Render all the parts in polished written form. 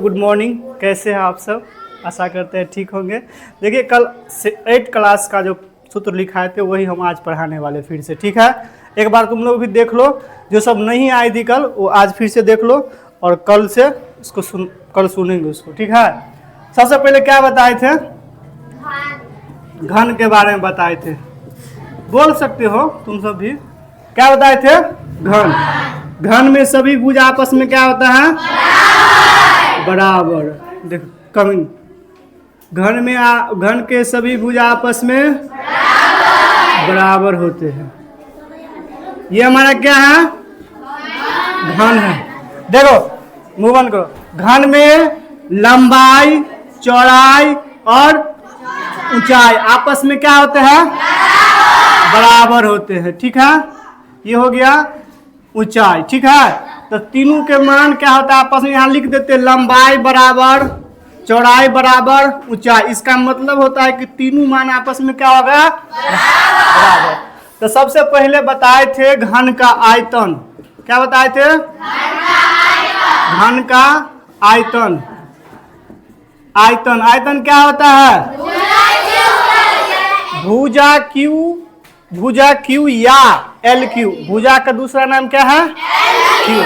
Good morning. कैसे हैं आप सब? आशा करते हैं ठीक होंगे। देखिए, कल 8 क्लास का जो सूत्र लिखाए थे वही हम आज पढ़ाने वाले फिर से, ठीक है। एक बार तुम लोग भी देख लो, जो सब नहीं आई थी कल वो आज फिर से देख लो और कल से उसको कल सुनेंगे उसको, ठीक है। सबसे पहले क्या बताए थे? घन के बारे में बताए थे। बोल सकते हो तुम सब भी। क्या बताए थे? घन। घन में सभी भुज आपस में क्या होता है? बराबर। देखो कमिंग। घन में घन के सभी भुज आपस में बराबर होते हैं। ये हमारा क्या है? घन है। देखो मुंह बंद करो। घन में लंबाई, चौड़ाई और ऊंचाई आपस में क्या होते हैं? बराबर होते हैं, ठीक है। ये हो गया ऊंचाई, ठीक है। तो तीनों के मान क्या होता है आपस में? यहाँ लिख देते हैं लंबाई बराबर, चौड़ाई बराबर, ऊंचाई। इसका मतलब होता है कि तीनों मान आपस में क्या होगा? बराबर। तो सबसे पहले बताए थे घन का आयतन। क्या बताए थे? घन का आयतन। आयतन आयतन क्या होता है? भुजा क्यू या एल क्यू। भुजा का दूसरा नाम क्या है? क्यू।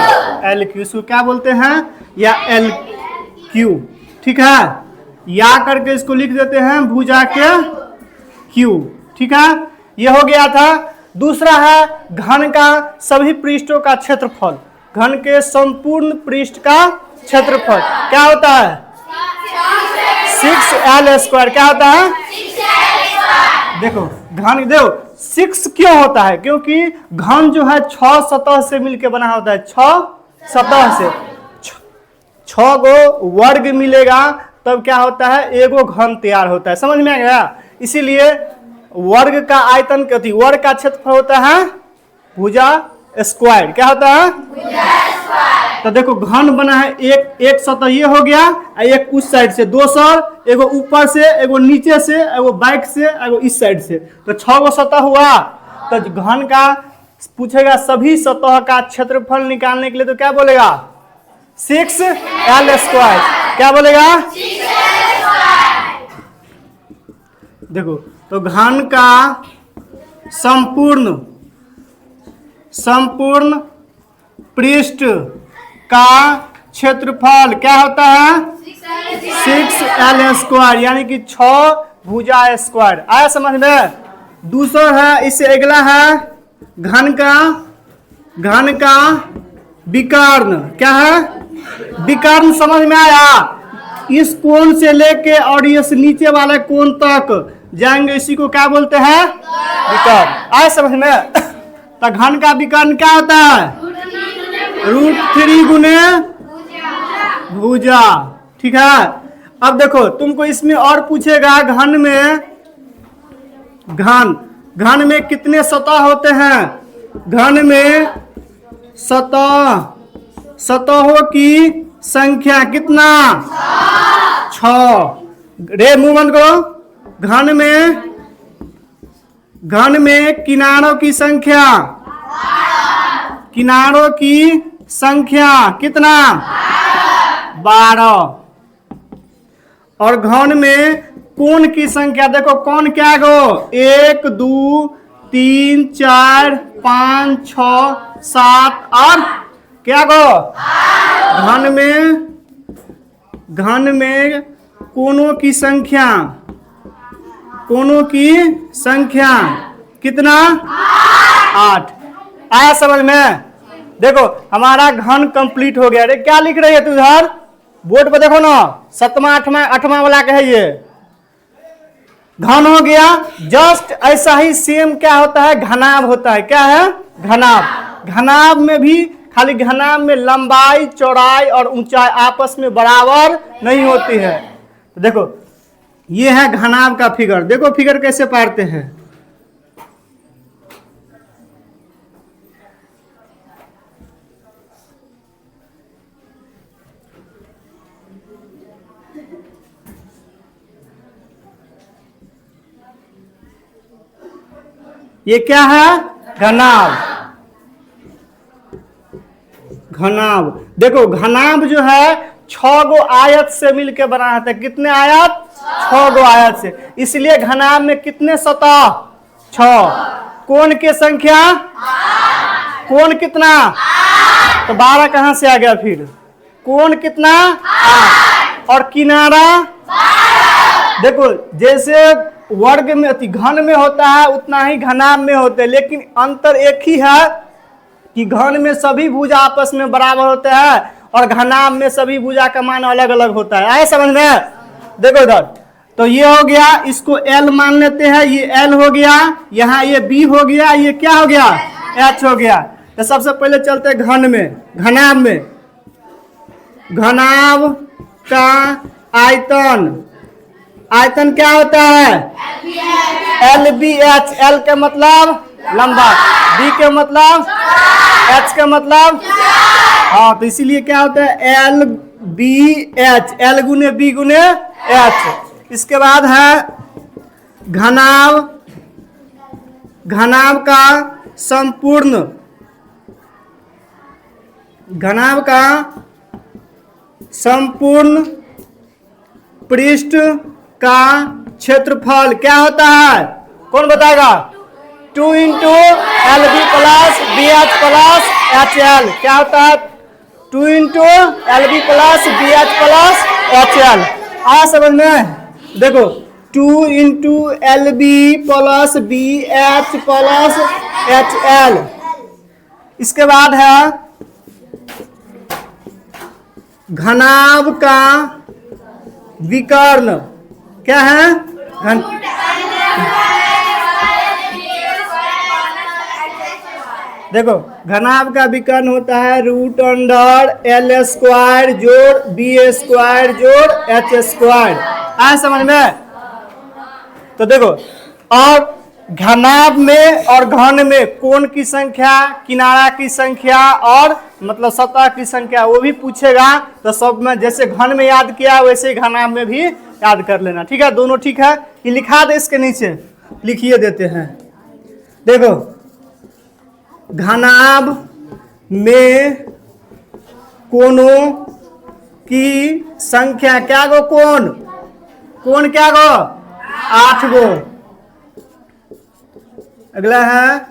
एल क्यू इसको क्या बोलते हैं? या एल क्यू, ठीक है। या करके इसको लिख देते हैं भुजा के क्यू, ठीक है। ये हो गया था। दूसरा है घन का सभी पृष्ठों का क्षेत्रफल। घन के संपूर्ण पृष्ठ का क्षेत्रफल क्या होता है? 6L²। क्या होता है? देखो घन, देखो 6 क्यों होता है? क्योंकि घन जो है 6 सतह से मिलकर बना होता है। 6 सतह से 6 गो वर्ग मिलेगा तब क्या होता है? एगो घन तैयार होता है। समझ में आ गया? इसीलिए वर्ग का आयतन कहती, वर्ग का क्षेत्रफल होता है भुजा स्क्वायर। क्या होता है? तो देखो घन बना है एक सतह ये हो गया, एक उस साइड से, दो सर, एगो ऊपर से, एगो नीचे से, एगो बैक से, एगो इस साइड से। तो 6 गो सतह हुआ। तो घन का पूछेगा सभी सतह का क्षेत्रफल निकालने के लिए तो क्या बोलेगा? 6L²। क्या बोलेगा? देखो तो घन का संपूर्ण पृष्ठ का क्षेत्रफल क्या होता है? 6L², यानी कि 6 भुजा स्क्वायर। आया समझ में? दूसरा है, इससे अगला है घन का विकर्ण। क्या है? विकर्ण। समझ में आया? इस कोण से लेके और इस नीचे वाले कोण तक जाएंगे, इसी को क्या बोलते हैं? विकर्ण। आया समझ में? तो घन का विकर्ण क्या होता है? √3 गुने भुजा, ठीक है। अब देखो तुमको इसमें और पूछेगा घन में कितने सतह होते हैं? घन में सतहों की संख्या कितना? 6। रे मुंह बंद करो। घन में किनारों की संख्या कितना? 12। और घन में कोण की संख्या देखो, कोण क्या गो? 1 2 3 4 5 6 7 और क्या गो? घन में कोणों की संख्या कितना? 8। आया समझ में? देखो हमारा घन कंप्लीट हो गया। अरे क्या लिख रही है तू इधर? बोर्ड पर देखो ना, 7वां 8वां वाला का है ये। घन हो गया। जस्ट ऐसा ही सेम क्या होता है? घनाभ होता है। क्या है? घनाभ। घनाभ में भी खाली घनाभ में लंबाई, चौड़ाई और ऊंचाई आपस में बराबर नहीं होती है। तो देखो ये है घनाभ का फिगर। देखो फिगर कैसे पाड़ते हैं। ये क्या है? घनाभ। घनाभ देखो, घनाभ जो है 6 गो आयत से मिलकर बना था। कितने आयत? 6 गो आयत से। इसलिए घनाभ में कितने सतह? 6। कोण की संख्या? कोण कितना? तो 12 कहां से आ गया फिर? कोण कितना? 8। और किनारा? देखो जैसे वर्ग में घन में होता है उतना ही घनाभ में होते हैं, लेकिन अंतर एक ही है कि घन में सभी भुजा आपस में बराबर होते हैं और घनाभ में सभी भुजा का मान अलग अलग होता है। आए समझ में? देखो इधर, तो ये हो गया, इसको L मान लेते हैं, ये L हो गया, यहाँ ये B हो गया, ये क्या हो गया? H हो गया। तो सबसे पहले चलते हैं घन में, घनाभ में। घनाभ का आयतन, आयतन क्या होता है? LBH। L के मतलब लंबा, B के मतलब, H के मतलब, हाँ, तो इसीलिए क्या होता है? LBH। L गुने B गुने H। इसके बाद है घनाभ, घनाभ का संपूर्ण, घनाभ का संपूर्ण पृष्ठ का क्षेत्रफल क्या होता है? कौन बताएगा? 2 into LB plus BH plus HL। क्या होता है? 2 into LB plus BH plus HL। आ समझ में? देखो 2 into LB plus BH plus HL। इसके बाद है घनाभ का विकर्ण। क्या है? देखो घनाभ का विकर्ण होता है रूट अंडर L स्क्वायर जोड़ B स्क्वायर जोड़ H स्क्वायर। आए समझ में? तो देखो, और घनाभ में और घन में कोण की संख्या, किनारा की संख्या और मतलब सतह की संख्या वो भी पूछेगा, तो सब में जैसे घन में याद किया वैसे घनाभ में भी याद कर लेना। ठीक है? दोनों ठीक है? ये लिखा दे, इसके नीचे लिखिए देते हैं। देखो घनाभ में कोणों की संख्या, क्या गो? कोण, कोण क्या गो? 8 गो। अगला है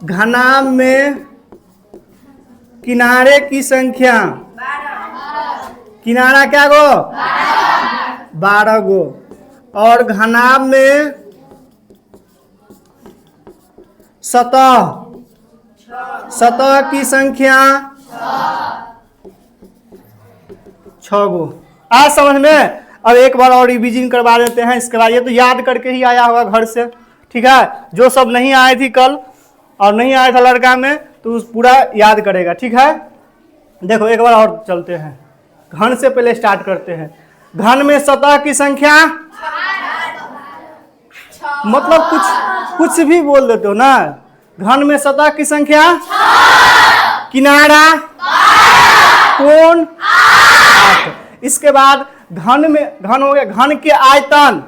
घनाभ में किनारे की संख्या, किनारा क्या गो? 12 गो। और घनाभ में सतह, सतह की संख्या 6 गो। आज समझ में? अब एक बार और रिवीजन करवा देते हैं, इसके बाद ये तो याद करके ही आया होगा घर से। ठीक है? जो सब नहीं आए थी कल और नहीं आया था लड़का में, तो उस पूरा याद करेगा। ठीक है? देखो एक बार और चलते हैं, घन से पहले स्टार्ट करते हैं। घन में सतह की संख्या, मतलब कुछ भी बोल देते हो ना। घन में सतह की संख्या, किनारा, कोण 8। इसके बाद घन में, घन हो गया, घन के आयतन,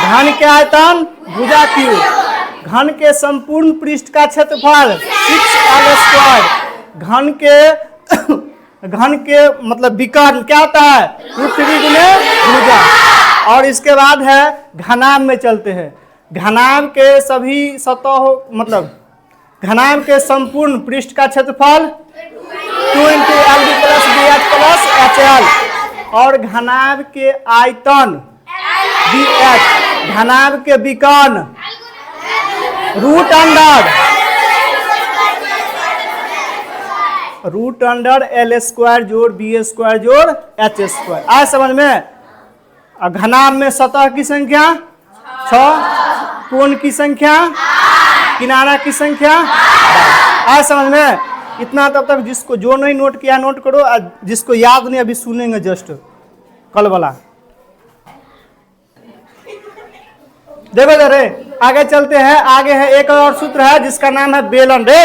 घन के आयतन भुजा क्यूब। घन के संपूर्ण पृष्ठ का क्षेत्रफल 6L स्क्वायर। घन के मतलब विकर्ण क्या होता है? √3 गुने भुजा। और इसके बाद है घनाभ में चलते हैं। घनाभ के सभी सतह मतलब घनाभ के संपूर्ण पृष्ठ का क्षेत्रफल 2 into LB plus BH plus HL। और घनाभ के आयतन BH, घनाभ के विकर्ण रूट अंडर L स्क्वायर जोड़ B स्क्वायर जोड़ H स्क्वायर। आज समझ में? घनाभ में सतह की संख्या 6, कोण की संख्या, किनारा की संख्या। आज समझ में? इतना तब तक जिसको जो नहीं नोट किया नोट करो, जिसको याद नहीं अभी सुनेंगे जस्ट कल वाला। देखो जरे आगे चलते हैं। आगे है एक और सूत्र है जिसका नाम है बेलन। रे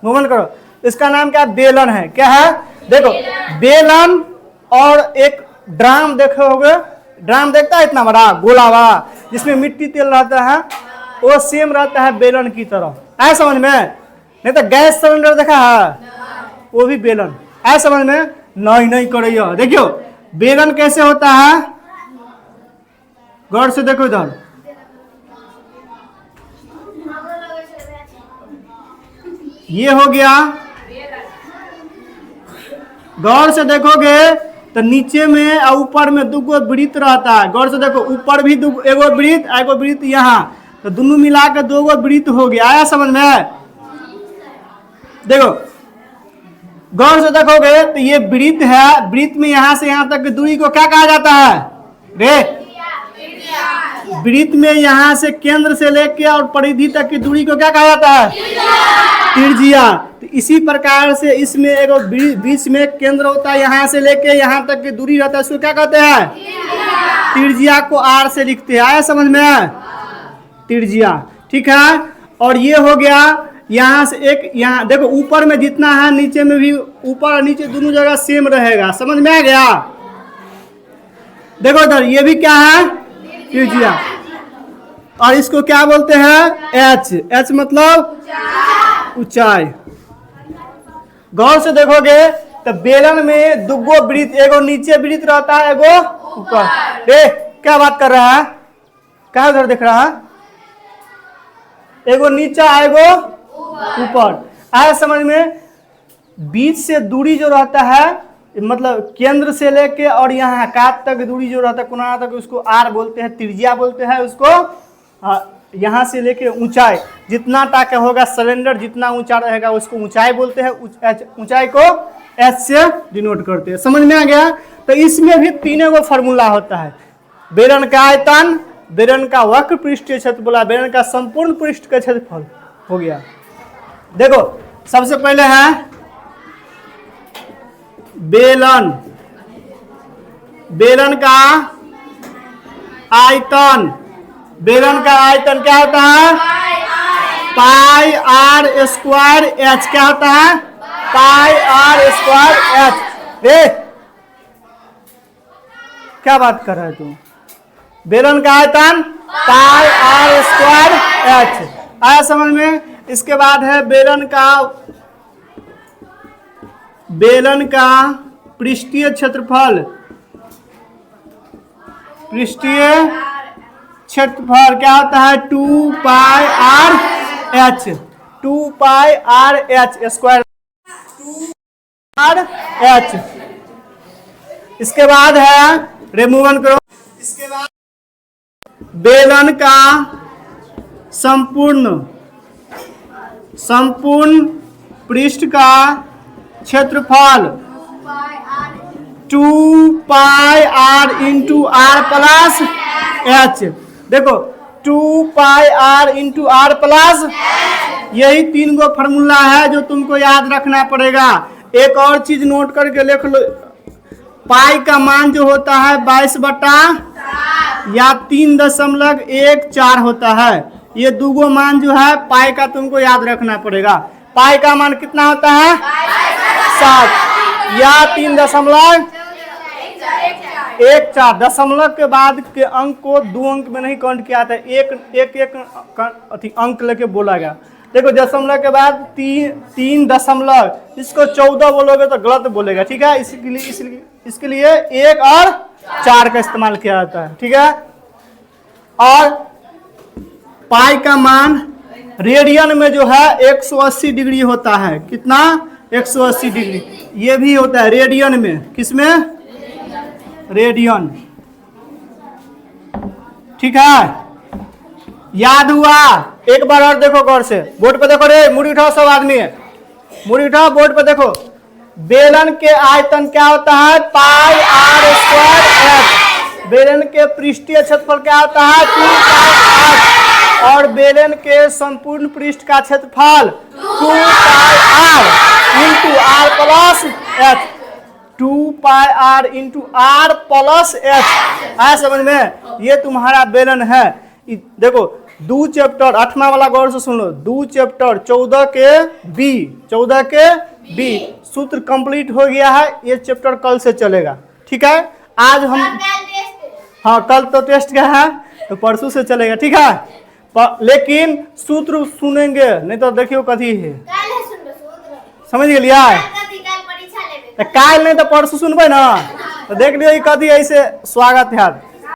मूवमेंट करो, इसका नाम क्या? बेलन है। क्या है? देखो बेलन और एक ड्राम देखे होगे, ड्राम देखता है इतना बड़ा गोला वाला जिसमें मिट्टी तेल रहता है, वो सेम रहता है बेलन की तरह। आए समझ में? नहीं तो गैस सिलेंडर देखा है, वो भी बेलन। ऐसा समझ में नहीं नहीं करियो। देखियो बेलन कैसे होता है, गौर से देखो इधर, ये हो गया। गौर से देखोगे तो नीचे में और ऊपर में दुगो वृत्त रहता है। गौर से देखो ऊपर भी एगो वृत्त, एगो वृत्त यहाँ, तो दोनों मिला के दोगो वृत्त हो गया। आया समझ में? देखो गौर से देखोगे तो ये वृत्त है, वृत्त में यहाँ से यहाँ तक की दूरी को क्या कहा जाता है रे? वृत्त में यहाँ से केंद्र से लेके और परिधि तक की दूरी को क्या कहा जाता है? त्रिज्या। तो इसी प्रकार से इसमें एक बीच में केंद्र होता है, यहाँ से लेके यहाँ तक की दूरी रहता है, इसको क्या कहते हैं? त्रिज्या को आर से लिखते हैं। आया समझ में? त्रिज्या, ठीक है। और ये हो गया यहाँ से एक, यहाँ देखो ऊपर में जितना है नीचे में भी, ऊपर और नीचे दोनों जगह सेम रहेगा। समझ में आ गया? देखो इधर ये भी क्या है? त्रिज्या। और इसको क्या बोलते हैं? एच। एच मतलब ऊंचाई। गौर से देखोगे तो बेलन में दुगो वृत्त, एगो नीचे वृत्त रहता है, एगो ऊपर। क्या बात कर रहा है? क्या उधर देख रहा है? एगो नीचा, एगो ऊपर। आया समझ में? बीच से दूरी जो रहता है, मतलब केंद्र से लेके और यहाँ काट तक दूरी जो रहता है, कोना तक, उसको आर बोलते हैं, त्रिज्या बोलते हैं उसको। यहाँ से लेके ऊंचाई जितना टाका होगा, सिलेंडर जितना ऊंचा रहेगा उसको ऊंचाई बोलते हैं। ऊंचाई को एच से डिनोट करते हैं। समझ में आ गया? तो इसमें भी तीनों को फॉर्मूला होता है। बेलन का आयतन, बेलन का वक्र पृष्ठीय क्षेत्रफल, बेलन का संपूर्ण पृष्ठ का क्षेत्रफल हो गया। देखो सबसे पहले है बेलन। बेलन का आयतन, बेलन का आयतन क्या होता है? पाई आर स्क्वायर एच। क्या होता है? पाई आर स्क्वायर एच। रे क्या बात कर रहा है तू? बेलन का आयतन पाई आर स्क्वायर एच। आया समझ में? इसके बाद है बेलन का पृष्ठीय क्षेत्रफल। पृष्ठीय क्षेत्रफल क्या होता है? 2 pi r h. 2 pi r h square, 2 r h. इसके बाद है रिमूवन करो। इसके बाद बेलन का संपूर्ण पृष्ठ का क्षेत्रफल 2 pi r into r plus h. देखो 2 pi r into r plus, यही तीन गो फॉर्मूला है जो तुमको याद रखना पड़ेगा। एक और चीज नोट करके लिख लो, पाई का मान जो होता है 22 बटा या 3.14 होता है। ये दूगो मान जो है पाई का तुमको याद रखना पड़ेगा। पाई का मान कितना होता है? 7 या 3.14। दशमलव के बाद के अंक को 2 अंक में नहीं काउंट किया था, एक अंक लेके बोला गया। देखो दशमलव के बाद 3 दशमलव, इसको 14 बोलोगे तो गलत बोलेगा, ठीक है। इसके लिए 1 और 4 का इस्तेमाल किया जाता है, ठीक है। और पाई का मान रेडियन में जो है 180 डिग्री होता है। कितना? 180 डिग्री। ये भी होता है रेडियन में। किसमें? रेडियन, ठीक है। याद हुआ? एक बार और देखो गौर से, बोर्ड पे देखो रे, मुड़ी उठाओ सब आदमी, मुड़ी उठाओ, बोर्ड पे देखो। बेलन के आयतन क्या होता है? पाई आर स्क्वायर एच। बेलन के पृष्ठीय क्षेत्रफल क्या होता है? 2 पाई आर। और बेलन के संपूर्ण पृष्ठ का क्षेत्रफल 2 pi r into r plus h. 2 pi r into r plus h. आया समझ में? ये तुम्हारा बेलन है। देखो 2 चैप्टर 8वां वाला गौर से सुन लो। 2 चैप्टर 14 के बी सूत्र कंप्लीट हो गया है। ये चैप्टर कल से चलेगा, ठीक है। आज हम, हाँ कल तो टेस्ट का है तो परसों से चलेगा, ठीक है। लेकिन सूत्र सुनेंगे नहीं तो देखियो कथी है, समझ लिया? काल नहीं तो परसों सुनबे ना तो देख लियो कथी ऐसे स्वागत है।